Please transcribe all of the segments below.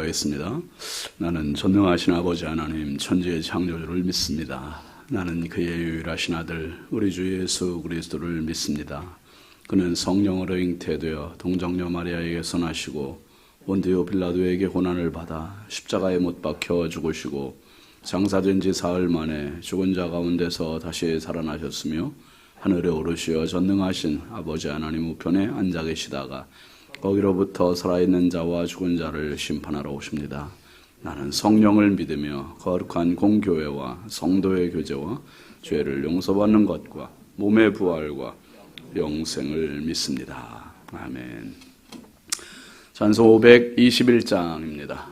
기도하겠습니다. 나는 전능하신 아버지 하나님 천지의 창조주를 믿습니다. 나는 그의 유일하신 아들 우리 주 예수 그리스도를 믿습니다. 그는 성령으로 잉태되어 동정녀 마리아에게서 나시고 본디오 빌라도에게 고난을 받아 십자가에 못 박혀 죽으시고 장사된 지 사흘 만에 죽은 자 가운데서 다시 살아나셨으며 하늘에 오르시어 전능하신 아버지 하나님 우편에 앉아 계시다가 거기로부터 살아있는 자와 죽은 자를 심판하러 오십니다. 나는 성령을 믿으며 거룩한 공교회와 성도의 교제와 죄를 용서받는 것과 몸의 부활과 영생을 믿습니다. 아멘. 찬송 521장입니다.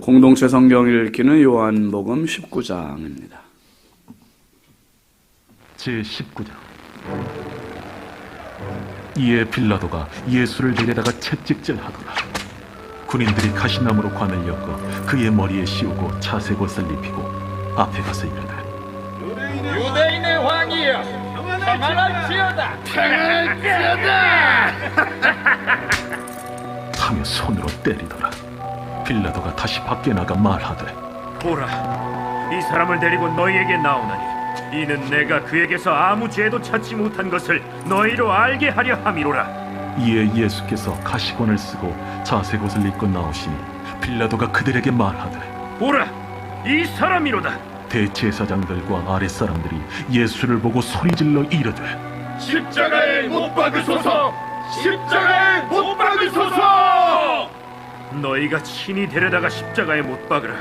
공동체 성경 읽기는 요한복음 19장입니다. 제19장. 이에 빌라도가 예수를 데려다가 채찍질하더라. 군인들이 가시나무로 관을 엮어 그의 머리에 씌우고 차색옷을 입히고 앞에 가서 이르되 유대인의 왕이여 평안할지어다. 하며 손으로 때리더라. 빌라도가 다시 밖에 나가 말하되 보라, 이 사람을 데리고 너희에게 나오나니 이는 내가 그에게서 아무 죄도 찾지 못한 것을 너희로 알게 하려 함이로라. 이에 예수께서 가시권을 쓰고 자색옷을 입고 나오시니 빌라도가 그들에게 말하되 보라, 이 사람이로다. 대제사장들과 아랫사람들이 예수를 보고 소리질러 이르되 십자가에 못 박으소서! 십자가에 못 박으소서! 너희가 친히 데려다가 십자가에 못 박으라.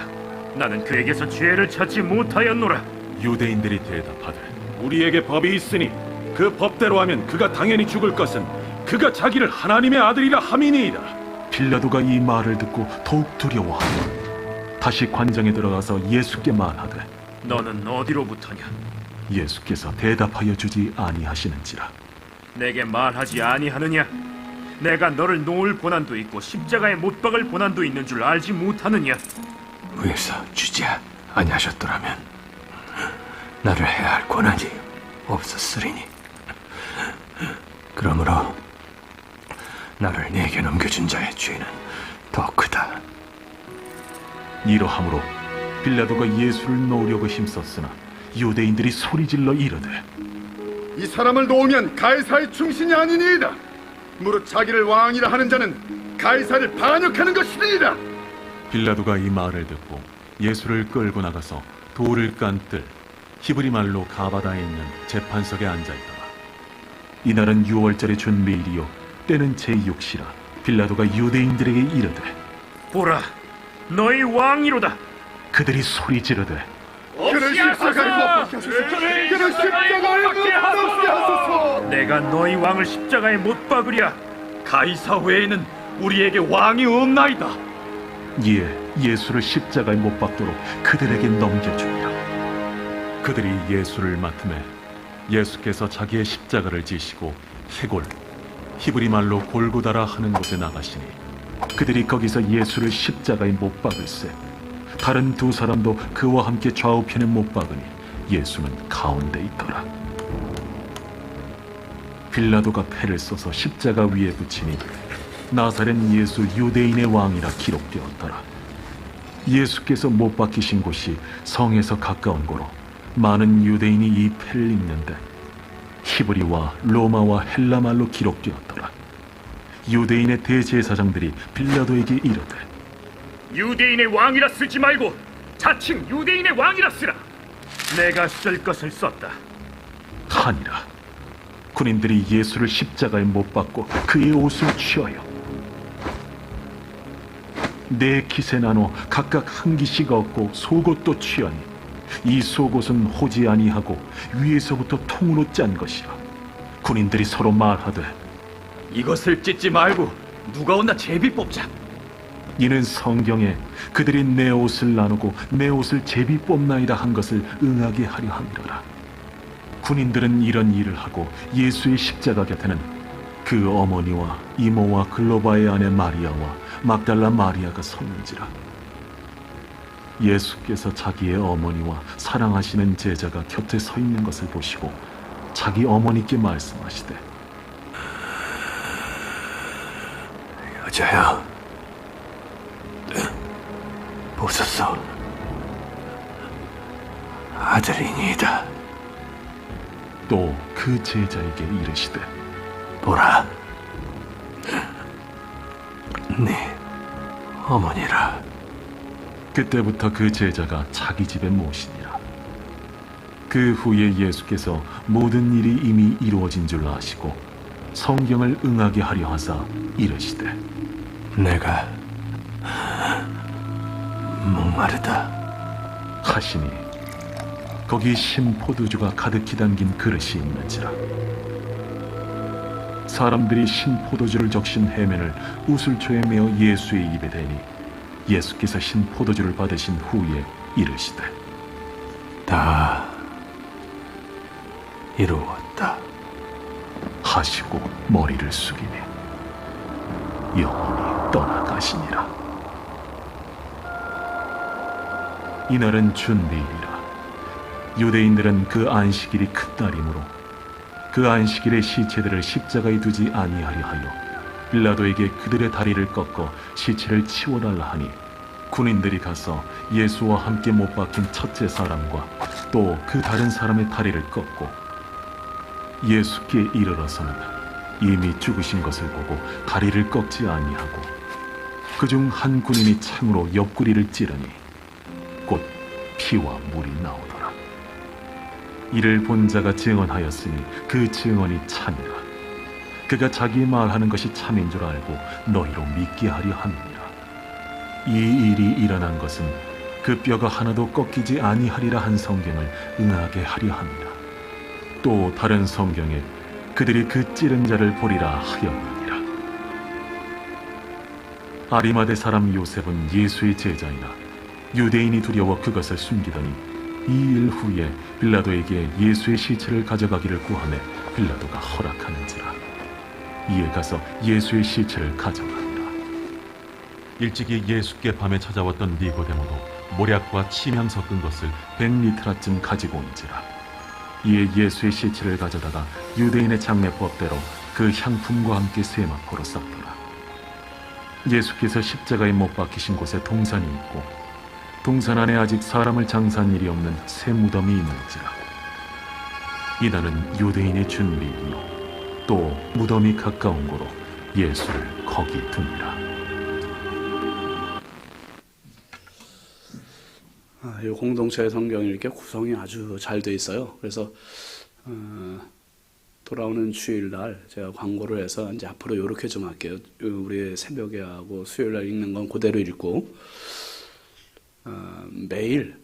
나는 그에게서 죄를 찾지 못하였노라. 유대인들이 대답하되 우리에게 법이 있으니 그 법대로 하면 그가 당연히 죽을 것은 그가 자기를 하나님의 아들이라 함이니이다. 빌라도가 이 말을 듣고 더욱 두려워하고 다시 관장에 들어가서 예수께 말하되 너는 어디로부터냐? 예수께서 대답하여 주지 아니하시는지라. 내게 말하지 아니하느냐? 내가 너를 놓을 고난도 있고 십자가에 못 박을 고난도 있는 줄 알지 못하느냐? 위에서 주지 아니하셨더라면 나를 해야 할 권한이 없었으리니. 그러므로 나를 네게 넘겨준 자의 죄는 더 크다. 이러함으로 빌라도가 예수를 놓으려고 힘썼으나 유대인들이 소리질러 이르되 이 사람을 놓으면 가이사의 충신이 아니니이다. 무릇 자기를 왕이라 하는 자는 가이사를 반역하는 것이니이다. 빌라도가 이 말을 듣고 예수를 끌고 나가서 돌을 깐 뜰 히브리 말로 가바다에 있는 재판석에 앉아있더라. 이날은 유월절의 준밀이요 때는 제6시라. 빌라도가 유대인들에게 이르되 보라, 너희 왕이로다. 그들이 소리 지르되 그를 십자가에 못 박게 하소서. 그를 십자가에 못 박게 하소서. 내가 너희 왕을 십자가에 못 박으랴. 가이사 외에는 우리에게 왕이 없나이다. 이에 예수를 십자가에 못 박도록 그들에게 넘겨주니라. 그들이 예수를 맡음에 예수께서 자기의 십자가를 지시고 해골 히브리 말로 골고다라 하는 곳에 나가시니 그들이 거기서 예수를 십자가에 못 박을세. 다른 두 사람도 그와 함께 좌우편에 못 박으니 예수는 가운데 있더라. 빌라도가 패를 써서 십자가 위에 붙이니 나사렛 예수 유대인의 왕이라 기록되었더라. 예수께서 못 박히신 곳이 성에서 가까운 고로 많은 유대인이 이 패를 입는데 히브리와 로마와 헬라 말로 기록되었더라. 유대인의 대제사장들이 빌라도에게 이르되 유대인의 왕이라 쓰지 말고 자칭 유대인의 왕이라 쓰라. 내가 쓸 것을 썼다. 하니라. 군인들이 예수를 십자가에 못 박고 그의 옷을 취하여 네 깃에 나눠 각각 한 깃씩 얻고 속옷도 취하니 이 속옷은 호지 아니하고 위에서부터 통으로 짠 것이라. 군인들이 서로 말하되 이것을 찢지 말고 누가 온나 제비 뽑자. 이는 성경에 그들이 내 옷을 나누고 내 옷을 제비 뽑나이다 한 것을 응하게 하려 함이로라. 군인들은 이런 일을 하고 예수의 십자가 곁에는 그 어머니와 이모와 글로바의 아내 마리아와 막달라 마리아가 섰는지라. 예수께서 자기의 어머니와 사랑하시는 제자가 곁에 서 있는 것을 보시고 자기 어머니께 말씀하시되 여자여, 보소서, 아들이니이다. 또 그 제자에게 이르시되 보라, 네 어머니라. 그때부터 그 제자가 자기 집에 모시니라. 그 후에 예수께서 모든 일이 이미 이루어진 줄 아시고 성경을 응하게 하려 하사 이르시되 내가 목마르다 하시니 거기 신포도주가 가득히 담긴 그릇이 있는지라. 사람들이 신포도주를 적신 해면을 우슬초에 메어 예수의 입에 대니 예수께서 신포도주를 받으신 후에 이르시되 다 이루었다 하시고 머리를 숙이니 영원히 떠나가시니라. 이날은 준비일이라. 유대인들은 그 안식일이 큰 날이므로 그 안식일의 시체들을 십자가에 두지 아니하려 하여 빌라도에게 그들의 다리를 꺾어 시체를 치워달라 하니 군인들이 가서 예수와 함께 못 박힌 첫째 사람과 또 그 다른 사람의 다리를 꺾고 예수께 이르러서는 이미 죽으신 것을 보고 다리를 꺾지 아니하고 그중 한 군인이 창으로 옆구리를 찌르니 곧 피와 물이 나오더라. 이를 본 자가 증언하였으니 그 증언이 참이라. 그가 자기 말하는 것이 참인 줄 알고 너희로 믿게 하려 함이니라. 이 일이 일어난 것은 그 뼈가 하나도 꺾이지 아니하리라 한 성경을 응하게 하려 함이라. 또 다른 성경에 그들이 그 찌른 자를 보리라 하였느니라. 아리마대 사람 요셉은 예수의 제자이나 유대인이 두려워 그것을 숨기더니 2일 후에 빌라도에게 예수의 시체를 가져가기를 구하매 빌라도가 허락하는지라. 이에 가서 예수의 시체를 가져가니라. 일찍이 예수께 밤에 찾아왔던 니고데모도 모략과 침향 섞은 것을 100리트라쯤 가지고 온지라. 이에 예수의 시체를 가져다가 유대인의 장례법대로 그 향품과 함께 세마포로 쌌더라. 예수께서 십자가에 못 박히신 곳에 동산이 있고 동산 안에 아직 사람을 장사한 일이 없는 새 무덤이 있는지라. 이날은 유대인의 준비이요 또 무덤이 가까운 고로 예수를 거기 두니라. 이 공동체 성경이 이렇게 구성이 아주 잘 돼 있어요. 그래서 돌아오는 주일날 제가 광고를 해서 이제 앞으로 이렇게 좀 할게요. 우리 새벽에 하고 수요일날 읽는 건 그대로 읽고 매일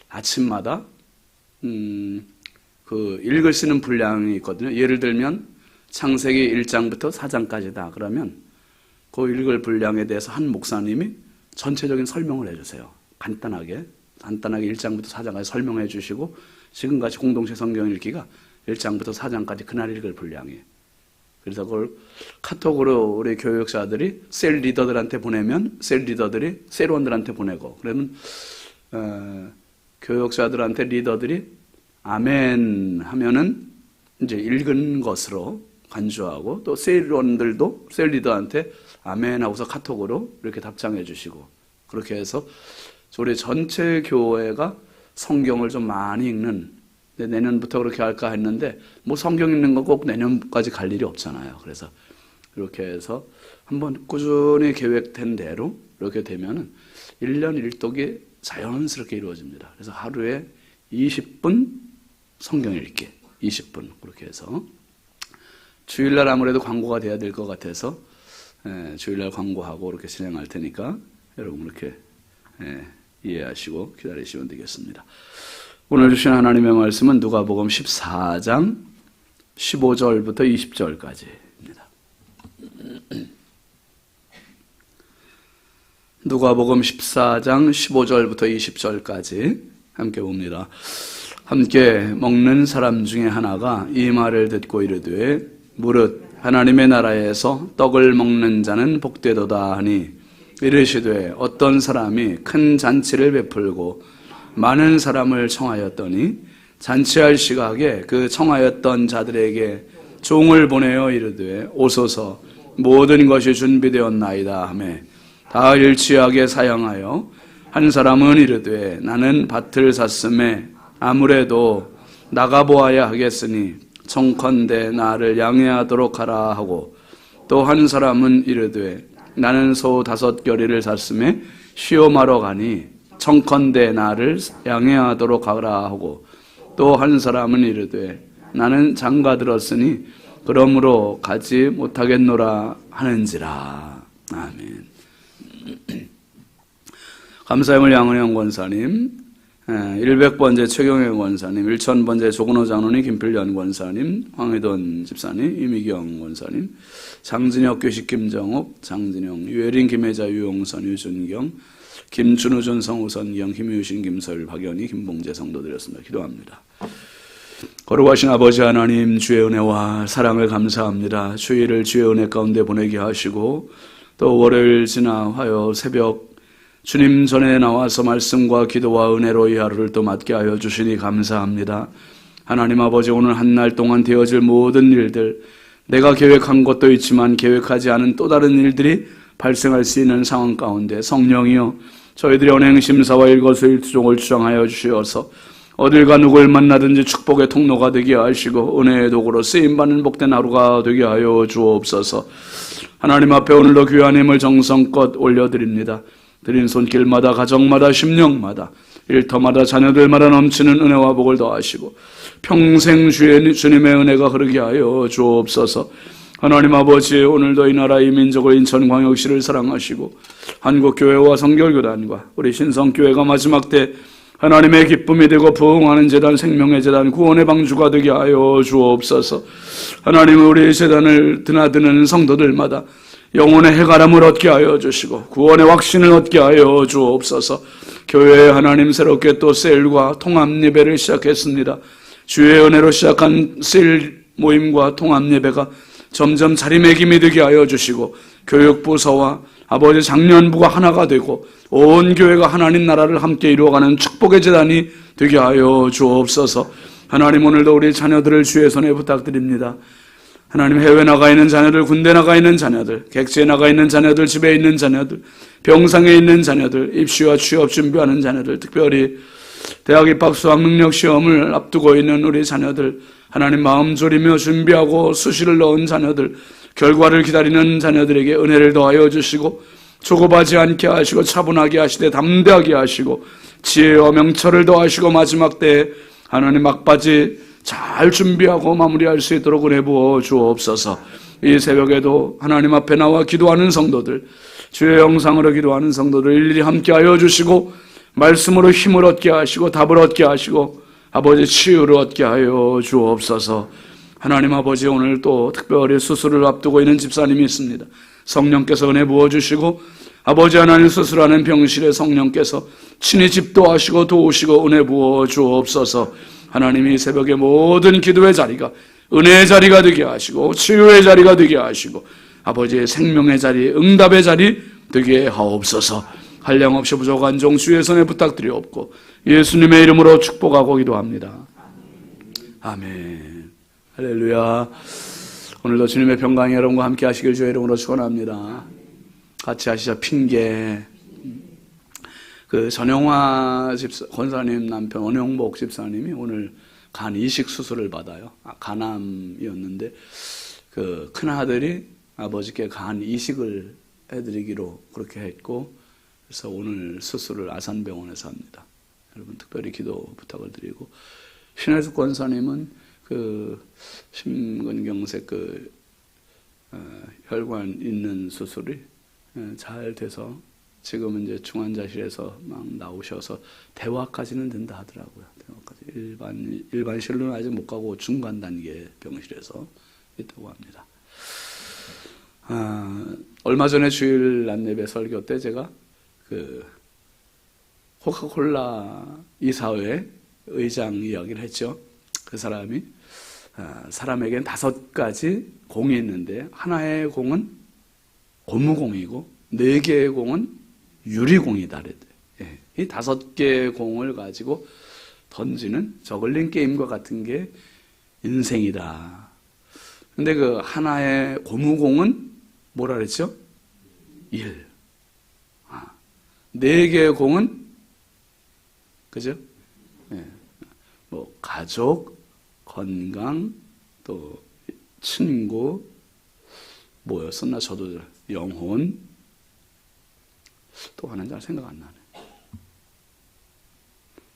아침마다 그 읽을 수 있는 분량이 있거든요. 예를 들면 창세기 1장부터 4장까지다. 그러면 그 읽을 분량에 대해서 한 목사님이 전체적인 설명을 해주세요. 간단하게 1장부터 4장까지 설명해 주시고 지금같이 공동체 성경 읽기가 1장부터 4장까지 그날 읽을 분량이에요. 그래서 그걸 카톡으로 우리 교육자들이 셀 리더들한테 보내면 셀 리더들이 셀원들한테 보내고 그러면 교육자들한테 리더들이 아멘 하면은 이제 읽은 것으로 간주하고 또 셀원들도 셀 리더한테 아멘 하고서 카톡으로 이렇게 답장해 주시고 그렇게 해서 우리 전체 교회가 성경을 좀 많이 읽는 내년부터 그렇게 할까 했는데 뭐 성경 읽는 거 꼭 내년까지 갈 일이 없잖아요. 그래서 이렇게 해서 한번 꾸준히 계획된 대로 이렇게 되면은 1년 1독이 자연스럽게 이루어집니다. 그래서 하루에 20분 성경 읽기 20분 그렇게 해서 주일날 아무래도 광고가 돼야 될 것 같아서 주일날 광고하고 이렇게 진행할 테니까 여러분 이렇게 이해하시고 기다리시면 되겠습니다. 오늘 주신 하나님의 말씀은 누가복음 14장 15절부터 20절까지입니다. 누가복음 14장 15절부터 20절까지 함께 봅니다. 함께 먹는 사람 중에 하나가 이 말을 듣고 이르되 무릇 하나님의 나라에서 떡을 먹는 자는 복되도다 하니 이르시되 어떤 사람이 큰 잔치를 베풀고 많은 사람을 청하였더니 잔치할 시각에 그 청하였던 자들에게 종을 보내어 이르되 오소서 모든 것이 준비되었나이다 하매 다 일치하게 사양하여 한 사람은 이르되 나는 밭을 샀음에 아무래도 나가보아야 하겠으니 청컨대 나를 양해하도록 하라 하고 또 한 사람은 이르되 나는 소 5겨리를 샀음에 시험하러 가니 청컨대 나를 양해하도록 하라 하고 또 한 사람은 이르되 나는 장가 들었으니 그러므로 가지 못하겠노라 하는지라. 아멘. 감사함을 양은영 권사님, 100번째 최경영 권사님, 1000번째 조근호 장로님, 김필련 권사님, 황희돈 집사님, 이미경 권사님, 장진혁 교식 김정옥, 장진영, 유혜린 김혜자 유용선 유준경, 김준우 전성 우선경 김유신 김설 박연희 김봉재 성도드렸습니다. 기도합니다. 거룩하신 아버지 하나님 주의 은혜와 사랑을 감사합니다. 주일을 주의 은혜 가운데 보내게 하시고 또 월요일 지나 화요 새벽 주님 전에 나와서 말씀과 기도와 은혜로 이 하루를 또 맞게 하여 주시니 감사합니다. 하나님 아버지 오늘 한 날 동안 되어질 모든 일들 내가 계획한 것도 있지만 계획하지 않은 또 다른 일들이 발생할 수 있는 상황 가운데 성령이여 저희들의 언행심사와 일거수일투족을 주장하여 주시어서 어딜가 누굴 만나든지 축복의 통로가 되게 하시고 은혜의 도구로 쓰임받는 복된 하루가 되게 하여 주옵소서. 하나님 앞에 오늘도 귀한 힘을 정성껏 올려드립니다. 드린 손길마다 가정마다 심령마다 일터마다 자녀들마다 넘치는 은혜와 복을 더하시고 평생 주님의 은혜가 흐르게 하여 주옵소서. 하나님 아버지 오늘도 이 나라 이 민족을 인천광역시를 사랑하시고 한국교회와 성결교단과 우리 신성교회가 마지막 때 하나님의 기쁨이 되고 부흥하는 재단 생명의 재단 구원의 방주가 되게 하여 주옵소서. 하나님 우리 재단을 드나드는 성도들마다 영혼의 해가람을 얻게 하여 주시고 구원의 확신을 얻게 하여 주옵소서. 교회에 하나님 새롭게 또 셀과 통합 예배를 시작했습니다. 주의 은혜로 시작한 셀 모임과 통합 예배가 점점 자리매김이 되게 하여 주시고 교육부서와 아버지 장년부가 하나가 되고 온 교회가 하나님 나라를 함께 이루어가는 축복의 재단이 되게 하여 주옵소서. 하나님 오늘도 우리 자녀들을 주의 손에 부탁드립니다. 하나님 해외 나가 있는 자녀들, 군대 나가 있는 자녀들, 객지에 나가 있는 자녀들, 집에 있는 자녀들, 병상에 있는 자녀들, 입시와 취업 준비하는 자녀들, 특별히 대학 입학 수학 능력 시험을 앞두고 있는 우리 자녀들, 하나님 마음 졸이며 준비하고 수시를 넣은 자녀들, 결과를 기다리는 자녀들에게 은혜를 더하여 주시고 조급하지 않게 하시고 차분하게 하시되 담대하게 하시고 지혜와 명철을 더하시고 마지막 때에 하나님 막바지 잘 준비하고 마무리할 수 있도록 은혜 부어 주옵소서. 이 새벽에도 하나님 앞에 나와 기도하는 성도들, 주의 영상으로 기도하는 성도들 일일이 함께하여 주시고 말씀으로 힘을 얻게 하시고 답을 얻게 하시고 아버지 치유를 얻게 하여 주옵소서. 하나님 아버지 오늘 또 특별히 수술을 앞두고 있는 집사님이 있습니다. 성령께서 은혜 부어주시고 아버지 하나님 수술하는 병실에 성령께서 친히 집도하시고 도우시고 은혜 부어 주옵소서. 하나님이 새벽에 모든 기도의 자리가 은혜의 자리가 되게 하시고 치유의 자리가 되게 하시고 아버지의 생명의 자리, 응답의 자리 되게 하옵소서. 한량없이 부족한 종 주의 손에 부탁드리옵고 예수님의 이름으로 축복하고 기도합니다. 아멘. 할렐루야. 오늘도 주님의 평강이 여러분과 함께 하시길 주의 이름으로 축원합니다. 같이 하시죠. 핑계. 전영화 집사, 권사님 남편 원영복 집사님이 오늘 간 이식 수술을 받아요. 간암이었는데 큰 아들이 아버지께 간 이식을 해드리기로 그렇게 했고 그래서 오늘 수술을 아산병원에서 합니다. 여러분 특별히 기도 부탁을 드리고 신혜숙 권사님은 심근경색 혈관 있는 수술이 잘 돼서 지금은 이제 중환자실에서 막 나오셔서 대화까지는 된다 하더라고요. 대화까지 일반실로는 아직 못 가고 중간 단계 병실에서 있다고 합니다. 얼마 전에 주일 낮예배 설교 때 제가 코카콜라 이사회 의장 이야기를 했죠. 그 사람이 사람에겐 5가지 공이 있는데 하나의 공은 고무공이고 4개의 공은 유리공이다. 이 5개의 공을 가지고 던지는 저글링 게임과 같은 게 인생이다. 근데 하나의 고무공은 뭐라 그랬죠? 1. 4개의 공은 그죠? 가족, 건강, 또 친구, 뭐였었나 저도 영혼, 또 하나는 잘 생각 안 나네.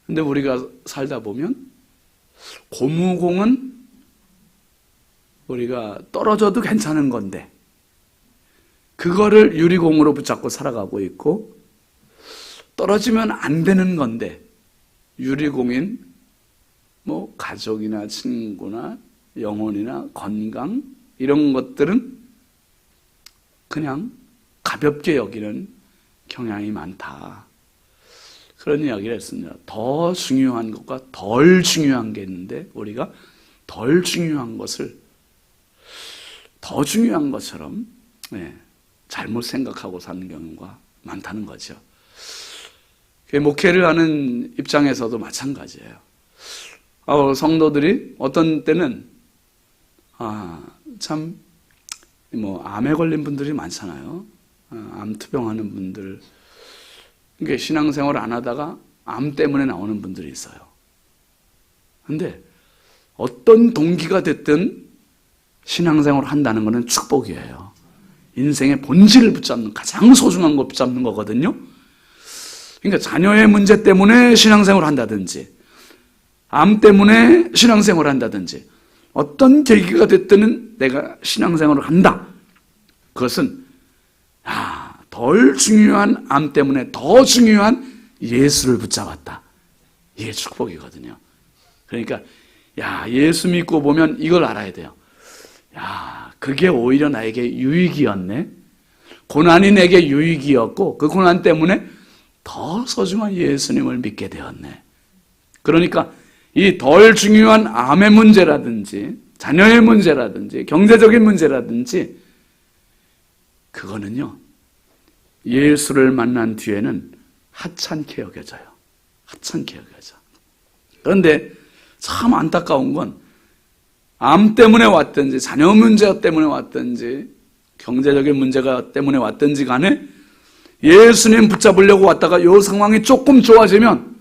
근데 우리가 살다 보면 고무공은 우리가 떨어져도 괜찮은 건데 그거를 유리공으로 붙잡고 살아가고 있고 떨어지면 안 되는 건데 유리공인 가족이나 친구나 영혼이나 건강 이런 것들은 그냥 가볍게 여기는 경향이 많다. 그런 이야기를 했습니다. 더 중요한 것과 덜 중요한 게 있는데 우리가 덜 중요한 것을 더 중요한 것처럼 잘못 생각하고 사는 경우가 많다는 거죠. 목회를 하는 입장에서도 마찬가지예요. 성도들이 어떤 때는 암에 걸린 분들이 많잖아요. 암 투병하는 분들. 그러니까 신앙생활을 안 하다가 암 때문에 나오는 분들이 있어요. 근데 어떤 동기가 됐든 신앙생활을 한다는 것은 축복이에요. 인생의 본질을 붙잡는 가장 소중한 거 붙잡는 거거든요. 그러니까 자녀의 문제 때문에 신앙생활을 한다든지 암 때문에 신앙생활을 한다든지 어떤 계기가 됐든 내가 신앙생활을 한다. 그것은 덜 중요한 암 때문에 더 중요한 예수를 붙잡았다. 이게 축복이거든요. 그러니까 예수 믿고 보면 이걸 알아야 돼요. 그게 오히려 나에게 유익이었네. 고난이 내게 유익이었고 그 고난 때문에 더 소중한 예수님을 믿게 되었네. 그러니까 이 덜 중요한 암의 문제라든지 자녀의 문제라든지 경제적인 문제라든지 그거는요 예수를 만난 뒤에는 하찮게 여겨져요. 하찮게 여겨져. 그런데 참 안타까운 건 암 때문에 왔든지 자녀 문제 때문에 왔든지 경제적인 문제가 때문에 왔든지 간에 예수님 붙잡으려고 왔다가 이 상황이 조금 좋아지면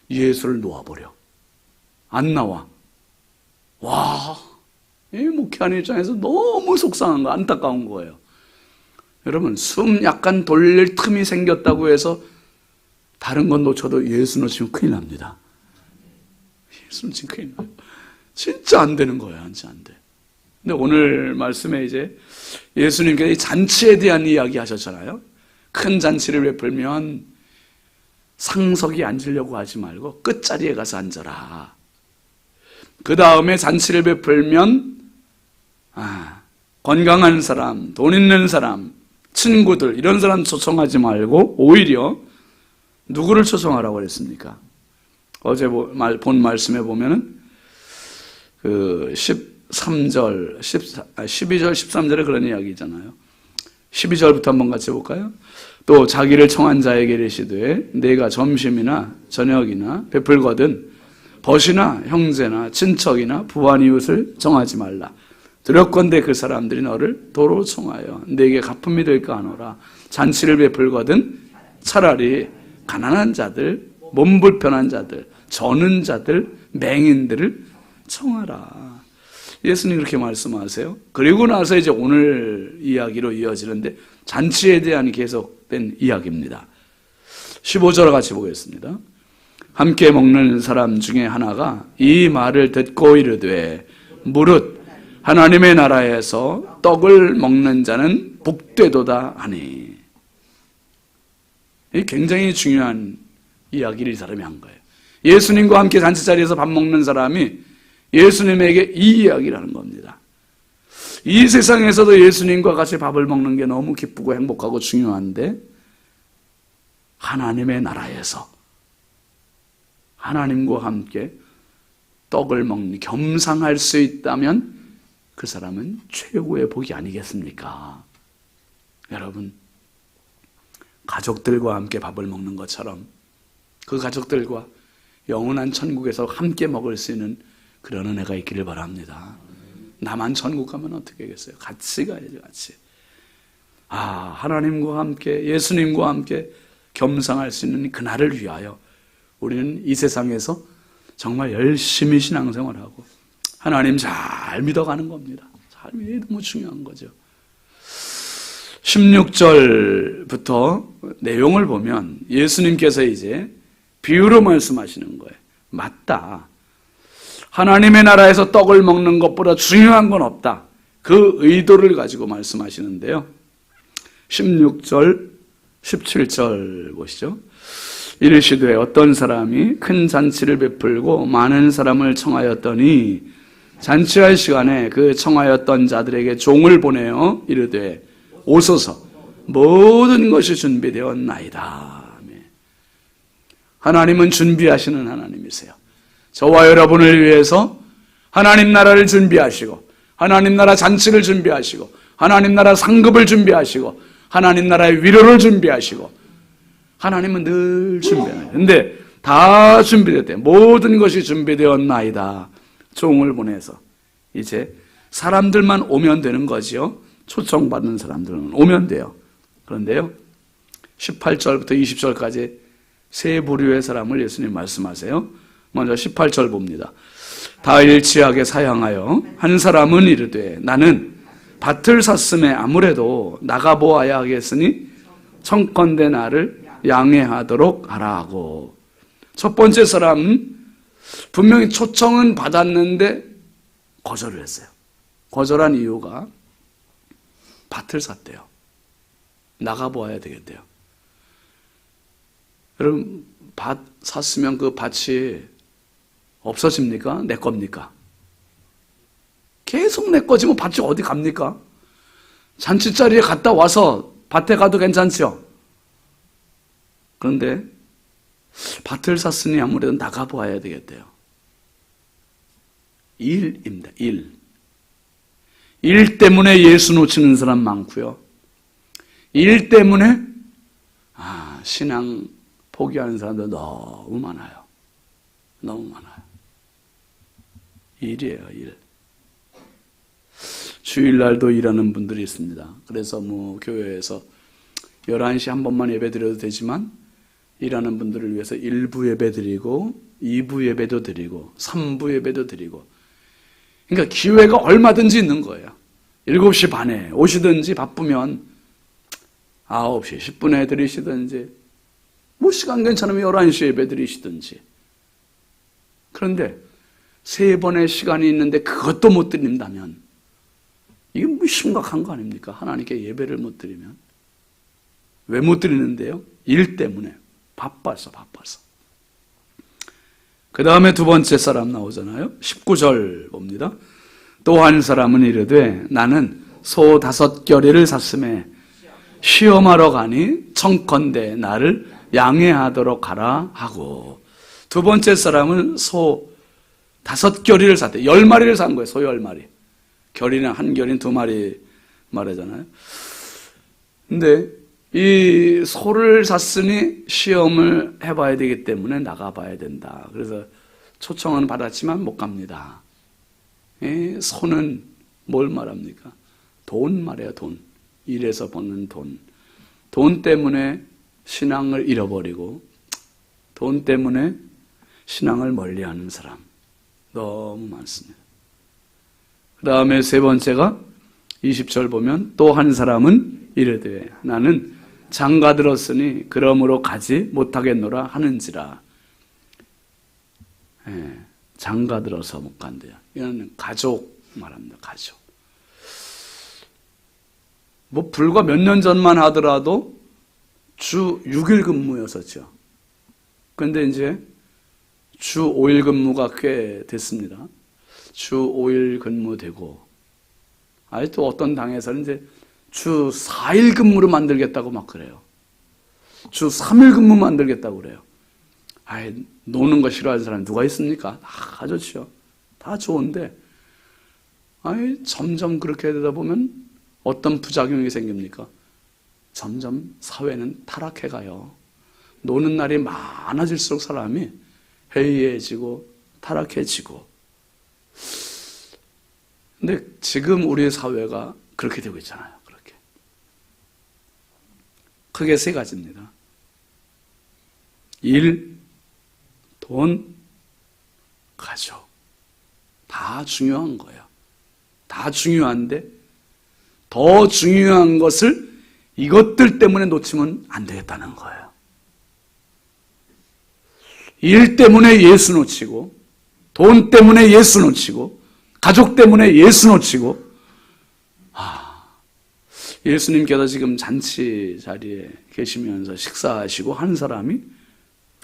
예수를 놓아버려. 안 나와. 와, 이 목회하는 입장에서 너무 속상한 거, 안타까운 거예요. 여러분, 숨 약간 돌릴 틈이 생겼다고 해서 다른 건 놓쳐도 예수 놓치면 큰일 납니다. 예수 놓치면 큰일 나요. 진짜 안 되는 거예요. 진짜 안 돼. 근데 오늘 말씀에 이제 예수님께서 이 잔치에 대한 이야기 하셨잖아요. 큰 잔치를 베풀면 상석에 앉으려고 하지 말고 끝자리에 가서 앉아라. 그 다음에 잔치를 베풀면 건강한 사람, 돈 있는 사람, 친구들 이런 사람 초청하지 말고 오히려 누구를 초청하라고 그랬습니까? 어제 본 말씀에 보면은 그 12절, 13절에 그런 이야기잖아요. 12절부터 한번 같이 볼까요? 또 자기를 청한 자에게 이르시되 내가 점심이나 저녁이나 베풀거든 벗이나 형제나 친척이나 부한 이웃을 정하지 말라. 두렵건대 그 사람들이 너를 도로 청하여 내게 가품이 될까 하노라. 잔치를 베풀거든 차라리 가난한 자들, 몸 불편한 자들, 저는 자들, 맹인들을 청하라. 예수님 그렇게 말씀하세요. 그리고 나서 이제 오늘 이야기로 이어지는데 잔치에 대한 계속된 이야기입니다. 15절 같이 보겠습니다. 함께 먹는 사람 중에 하나가 이 말을 듣고 이르되 무릇 하나님의 나라에서 떡을 먹는 자는 복되도다 하니. 이 굉장히 중요한 이야기를 이 사람이 한 거예요. 예수님과 함께 잔치 자리에서 밥 먹는 사람이 예수님에게 이 이야기를 하는 겁니다. 이 세상에서도 예수님과 같이 밥을 먹는 게 너무 기쁘고 행복하고 중요한데 하나님의 나라에서 하나님과 함께 떡을 먹는 겸상할 수 있다면 그 사람은 최고의 복이 아니겠습니까? 여러분, 가족들과 함께 밥을 먹는 것처럼 그 가족들과 영원한 천국에서 함께 먹을 수 있는 그런 은혜가 있기를 바랍니다. 나만 천국 가면 어떻게 하겠어요? 같이 가야죠, 같이. 하나님과 함께, 예수님과 함께 겸상할 수 있는 그날을 위하여 우리는 이 세상에서 정말 열심히 신앙생활하고 하나님 잘 믿어가는 겁니다. 잘 믿어야 너무 중요한 거죠. 16절부터 내용을 보면 예수님께서 이제 비유로 말씀하시는 거예요. 맞다. 하나님의 나라에서 떡을 먹는 것보다 중요한 건 없다. 그 의도를 가지고 말씀하시는데요. 16절, 17절 보시죠. 이르시되 어떤 사람이 큰 잔치를 베풀고 많은 사람을 청하였더니 잔치할 시간에 그 청하였던 자들에게 종을 보내어 이르되 오소서 모든 것이 준비되었나이다. 하나님은 준비하시는 하나님이세요. 저와 여러분을 위해서 하나님 나라를 준비하시고 하나님 나라 잔치를 준비하시고 하나님 나라 상급을 준비하시고 하나님 나라의 위로를 준비하시고 하나님은 늘 준비해요. 근데 다 준비됐대요. 모든 것이 준비되었나이다. 종을 보내서 이제 사람들만 오면 되는 거지요. 초청받는 사람들은 오면 돼요. 그런데요 18절부터 20절까지 세 부류의 사람을 예수님 말씀하세요. 먼저 18절 봅니다. 다 일치하게 사양하여 한 사람은 이르되 나는 밭을 샀음에 아무래도 나가보아야 하겠으니 청컨대 나를 양해하도록 하라 하고. 첫 번째 사람은 분명히 초청은 받았는데 거절을 했어요. 거절한 이유가 밭을 샀대요. 나가보아야 되겠대요. 여러분, 밭 샀으면 그 밭이 없어집니까? 내 겁니까? 계속 내 거지 뭐 밭이 어디 갑니까? 잔치자리에 갔다 와서 밭에 가도 괜찮죠? 그런데 밭을 샀으니 아무래도 나가보아야 되겠대요. 일입니다. 일 때문에 예수 놓치는 사람 많고요. 일 때문에 신앙 포기하는 사람도 너무 많아요. 너무 많아요. 일이에요, 일. 주일날도 일하는 분들이 있습니다. 그래서 교회에서 11시 한 번만 예배 드려도 되지만 일하는 분들을 위해서 1부 예배 드리고 2부 예배도 드리고 3부 예배도 드리고, 그러니까 기회가 얼마든지 있는 거예요. 7시 반에 오시든지 바쁘면 9시 10분에 드리시든지 시간 괜찮으면 11시에 예배 드리시든지. 그런데 3번의 시간이 있는데 그것도 못 드린다면 이게 심각한 거 아닙니까? 하나님께 예배를 못 드리면. 왜 못 드리는데요? 일 때문에. 바빠서. 그 다음에 두 번째 사람 나오잖아요. 19절 봅니다. 또 한 사람은 이르되 나는 소 5겨레를 샀음에 시험하러 가니 청컨대 나를 양해하도록 하라 하고, 두 번째 사람은 소 5겨레를 샀대. 10마리를 산 거예요. 소 10마리. 겨리는 한 겨리는 2마리 말하잖아요. 근데 이 소를 샀으니 시험을 해봐야 되기 때문에 나가봐야 된다. 그래서 초청은 받았지만 못 갑니다. 소는 뭘 말합니까? 돈 말이에요. 돈. 일해서 버는 돈. 돈 때문에 신앙을 잃어버리고 돈 때문에 신앙을 멀리하는 사람 너무 많습니다. 그 다음에 세 번째가 20절 보면 또 한 사람은 이르되 나는 장가 들었으니 그러므로 가지 못하겠노라 하는지라. 장가 들어서 못 간대요. 이거는 가족 말합니다. 가족. 불과 몇 년 전만 하더라도 주 6일 근무였었죠. 그런데 이제 주 5일 근무가 꽤 됐습니다. 주 5일 근무되고, 또 어떤 당에서는 이제 주 4일 근무로 만들겠다고 막 그래요. 주 3일 근무 만들겠다고 그래요. 노는 거 싫어하는 사람 누가 있습니까? 다 좋죠. 다 좋은데, 점점 그렇게 되다 보면 어떤 부작용이 생깁니까? 점점 사회는 타락해 가요. 노는 날이 많아질수록 사람이 해이해지고 타락해지고. 근데 지금 우리 사회가 그렇게 되고 있잖아요. 그렇게. 크게 세 가지입니다. 일, 돈, 가족. 다 중요한 거예요. 다 중요한데 더 중요한 것을 이것들 때문에 놓치면 안 되겠다는 거예요. 일 때문에 예수 놓치고, 돈 때문에 예수 놓치고, 가족 때문에 예수 놓치고. 예수님께서 지금 잔치 자리에 계시면서 식사하시고 한 사람이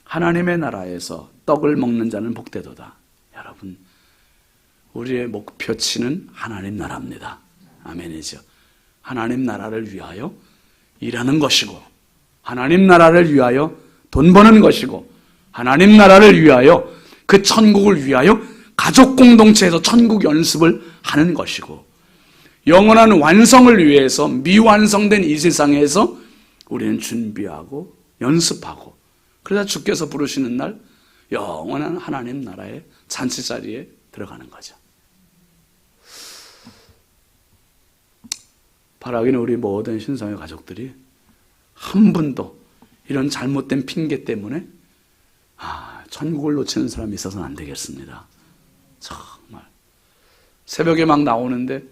하나님의 나라에서 떡을 먹는 자는 복되도다. 여러분, 우리의 목표치는 하나님 나라입니다. 아멘이죠. 하나님 나라를 위하여 일하는 것이고, 하나님 나라를 위하여 돈 버는 것이고, 하나님 나라를 위하여 그 천국을 위하여 가족 공동체에서 천국 연습을 하는 것이고, 영원한 완성을 위해서 미완성된 이 세상에서 우리는 준비하고 연습하고, 그러다 주께서 부르시는 날 영원한 하나님 나라의 잔치자리에 들어가는 거죠. 바라기는 우리 모든 신성의 가족들이 한 분도 이런 잘못된 핑계 때문에 천국을 놓치는 사람이 있어서는 안 되겠습니다. 정말 새벽에 막 나오는데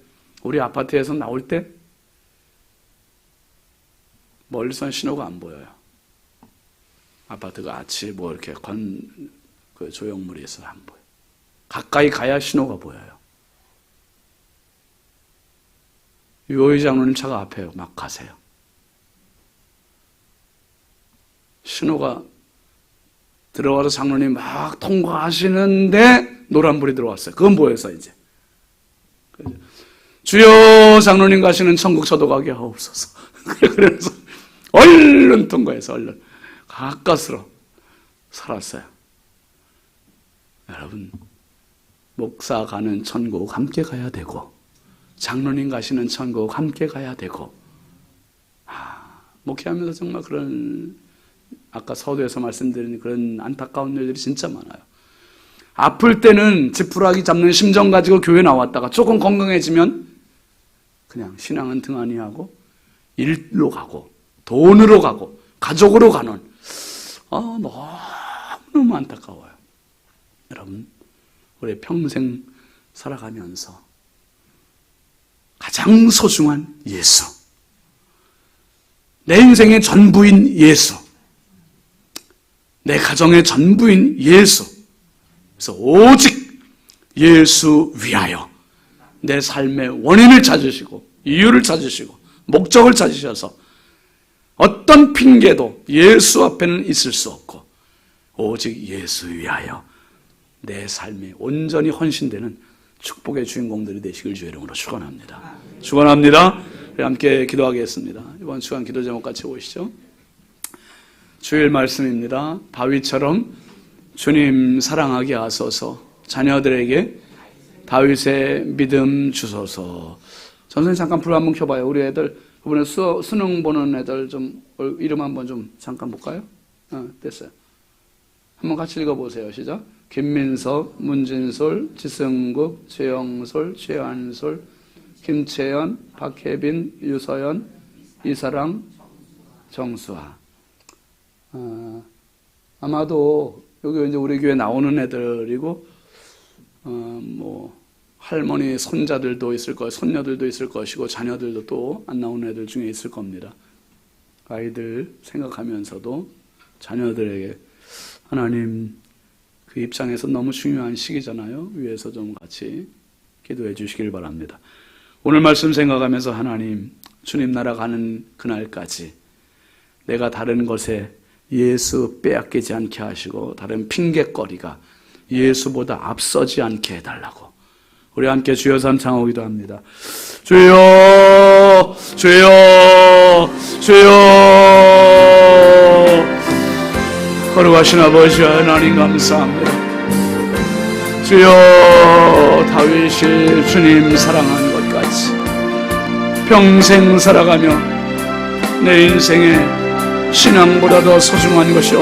우리 아파트에서 나올 때 멀리서는 신호가 안 보여요. 아파트가 아치 이렇게 그 조형물이 있어서 안 보여요. 가까이 가야 신호가 보여요. 유호희 장로님 차가 앞에 막 가세요. 신호가 들어와서 장로님 막 통과하시는데 노란불이 들어왔어요. 그건 뭐였어 이제? 주여 장로님 가시는 천국 저도 가게 하옵소서. 그래서 얼른 통과해서 얼른 가까스로 살았어요. 여러분, 목사 가는 천국 함께 가야 되고, 장로님 가시는 천국 함께 가야 되고, 목회하면서 정말 그런, 아까 서두에서 말씀드린 그런 안타까운 일들이 진짜 많아요. 아플 때는 지푸라기 잡는 심정 가지고 교회 나왔다가 조금 건강해지면 그냥 신앙은 등한히하고 일로 가고 돈으로 가고 가족으로 가는, 너무너무 안타까워요. 여러분, 우리 평생 살아가면서 가장 소중한 예수, 내 인생의 전부인 예수, 내 가정의 전부인 예수, 그래서 오직 예수 위하여 내 삶의 원인을 찾으시고 이유를 찾으시고 목적을 찾으셔서 어떤 핑계도 예수 앞에는 있을 수 없고 오직 예수 위하여 내 삶이 온전히 헌신되는 축복의 주인공들이 되시길 주의 이름으로 축원합니다. 축원합니다. 함께 기도하겠습니다. 이번 주간 기도 제목 같이 보시죠. 주일 말씀입니다. 다윗처럼 주님 사랑하게 하소서, 자녀들에게 다윗의 믿음 주소서. 선생님 잠깐 불 한번 켜봐요. 우리 애들 이번에 수능 보는 애들 좀 이름 한번 좀 잠깐 볼까요? 됐어요. 한번 같이 읽어보세요. 시작. 김민석, 문진솔, 지승국, 최영솔, 최한솔, 김채연, 박혜빈, 유서연, 이사랑, 정수아. 아마도 여기 이제 우리 교회 나오는 애들이고, 할머니 손자들도 있을 거예요. 손녀들도 있을 것이고, 자녀들도 또 안 나오는 애들 중에 있을 겁니다. 아이들 생각하면서도 자녀들에게 하나님 그 입장에서 너무 중요한 시기잖아요. 위에서 좀 같이 기도해 주시길 바랍니다. 오늘 말씀 생각하면서 하나님, 주님 나라 가는 그날까지 내가 다른 것에 예수 빼앗기지 않게 하시고 다른 핑계거리가 예수보다 앞서지 않게 해달라고 우리 함께 주여 삼창하고 기도합니다. 주여, 주여, 주여. 거룩하신 아버지 하나님 감사합니다. 주여, 다윗이 주님 사랑한 것 같이 평생 살아가며 내 인생에 신앙보다 더 소중한 것이